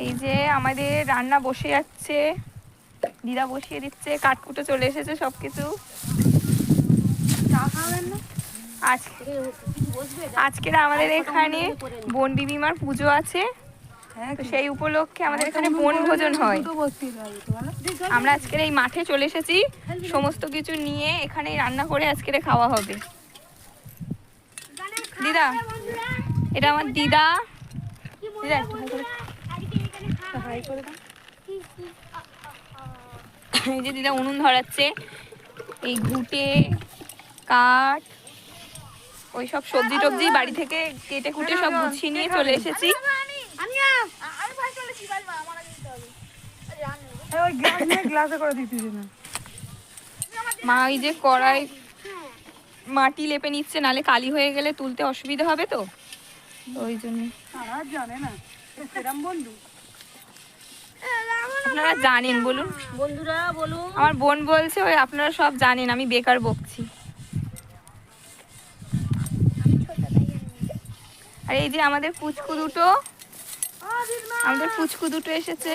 এই যে আমাদের রান্না বসে যাচ্ছে, দিদা বসিয়ে দিচ্ছে, কাঠকুটো চলে এসেছে সবকিছু। আজকের আমাদের এখানে বোন দিদিমার পুজো আছে, তো সেই উপলক্ষে আমাদের এখানে বনভোজন হয়। আমরা আজকের এই মাঠে চলে এসেছি, সমস্ত কিছু নিয়ে এখানেই রান্না করে আজকের খাওয়া হবে। দিদা, এটা আমার দিদা। দিদা একটু হাই করে দাও। এই যে দিদা উনুন ধরাচ্ছে, এই ঘুটে কাঠ ওই সব সবজি টবজি বাড়ি থেকে কেটে কুটে সব গুছিয়ে নিয়ে চলে এসেছি। মা ওই যে কড়াই মাটি লেপে নিচ্ছে, নালে কালি হয়ে গেলে তুলতে অসুবিধা হবে, তো ওই জন্য। আপনারা জানেন বলুন বন্ধুরা, বলুন। আমার বোন বলছে ওই আপনারা সব জানেন, আমি বেকার বকছি। আর এই যে আমাদের পুচকু দুটো এসেছে।